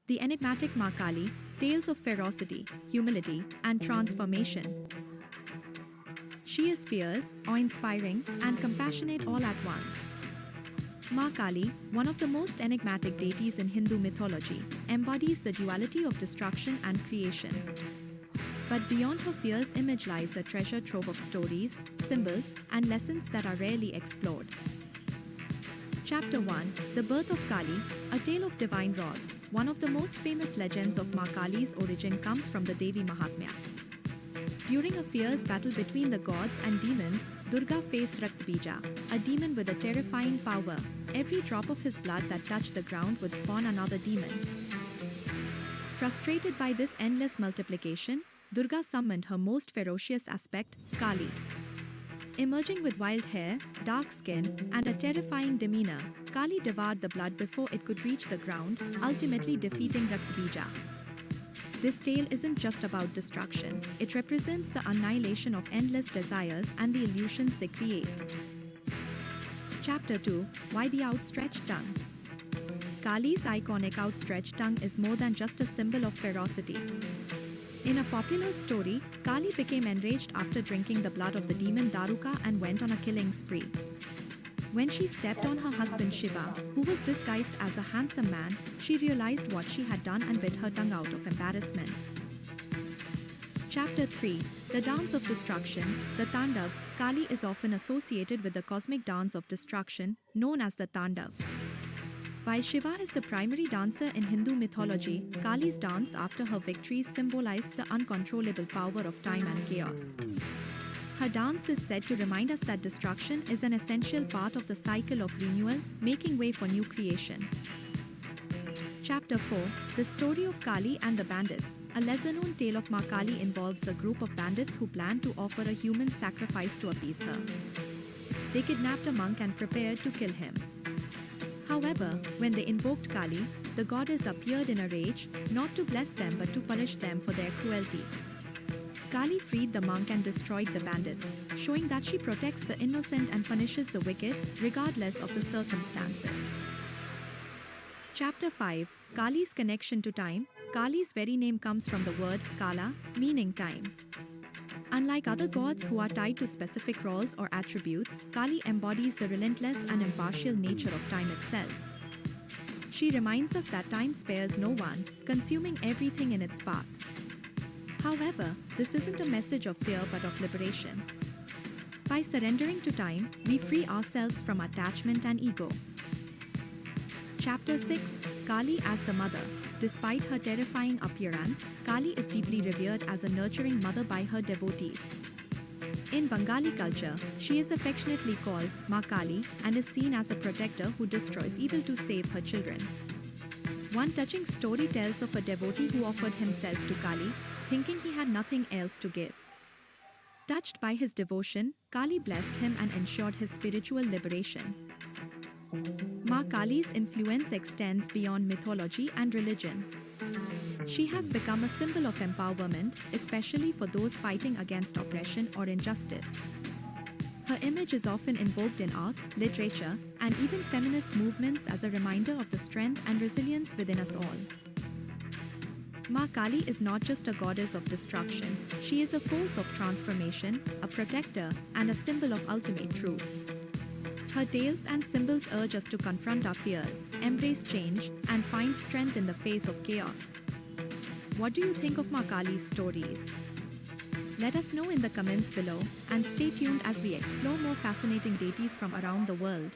The enigmatic Ma Kali, tales of ferocity, humility, and transformation. She is fierce, awe-inspiring, and compassionate all at once. Ma Kali, one of the most enigmatic deities in Hindu mythology, embodies the duality of destruction and creation. But beyond her fierce image lies a treasure trove of stories, symbols, and lessons that are rarely explored. Chapter 1: The Birth of Kali, a tale of divine wrath. One of the most famous legends of Ma Kali's origin comes from the Devi Mahatmya. During a fierce battle between the gods and demons, Durga faced Raktbija, a demon with a terrifying power. Every drop of his blood that touched the ground would spawn another demon. Frustrated by this endless multiplication, Durga summoned her most ferocious aspect, Kali. Emerging with wild hair, dark skin, and a terrifying demeanor, Kali devoured the blood before it could reach the ground, ultimately defeating Raktbija. This tale isn't just about destruction, it represents the annihilation of endless desires and the illusions they create. Chapter 2: Why the Outstretched Tongue. Kali's iconic outstretched tongue is more than just a symbol of ferocity. In a popular story, Kali became enraged after drinking the blood of the demon Daruka and went on a killing spree. When she stepped on her husband Shiva, who was disguised as a handsome man, she realized what she had done and bit her tongue out of embarrassment. Chapter 3: The Dance of Destruction. The Tandav. Kali is often associated with the cosmic dance of destruction, known as the Tandav. While Shiva is the primary dancer in Hindu mythology, Kali's dance after her victories symbolizes the uncontrollable power of time and chaos. Her dance is said to remind us that destruction is an essential part of the cycle of renewal, making way for new creation. Chapter 4: The Story of Kali and the Bandits. A lesser-known tale of Ma Kali involves a group of bandits who plan to offer a human sacrifice to appease her. They kidnapped a monk and prepared to kill him. However, when they invoked Kali, the goddess appeared in a rage, not to bless them but to punish them for their cruelty. Kali freed the monk and destroyed the bandits, showing that she protects the innocent and punishes the wicked, regardless of the circumstances. Chapter 5: Kali's Connection to Time. Kali's very name comes from the word Kala, meaning time. Unlike other gods who are tied to specific roles or attributes, Kali embodies the relentless and impartial nature of time itself. She reminds us that time spares no one, consuming everything in its path. However, this isn't a message of fear but of liberation. By surrendering to time, we free ourselves from attachment and ego. Chapter 6: Kali as the Mother. Despite her terrifying appearance, Kali is deeply revered as a nurturing mother by her devotees. In Bengali culture, she is affectionately called Ma Kali and is seen as a protector who destroys evil to save her children. One touching story tells of a devotee who offered himself to Kali, thinking he had nothing else to give. Touched by his devotion, Kali blessed him and ensured his spiritual liberation. Ma Kali's influence extends beyond mythology and religion. She has become a symbol of empowerment, especially for those fighting against oppression or injustice. Her image is often invoked in art, literature, and even feminist movements as a reminder of the strength and resilience within us all. Ma Kali is not just a goddess of destruction, she is a force of transformation, a protector, and a symbol of ultimate truth. Her tales and symbols urge us to confront our fears, embrace change, and find strength in the face of chaos. What do you think of Ma Kali's stories? Let us know in the comments below, and stay tuned as we explore more fascinating deities from around the world.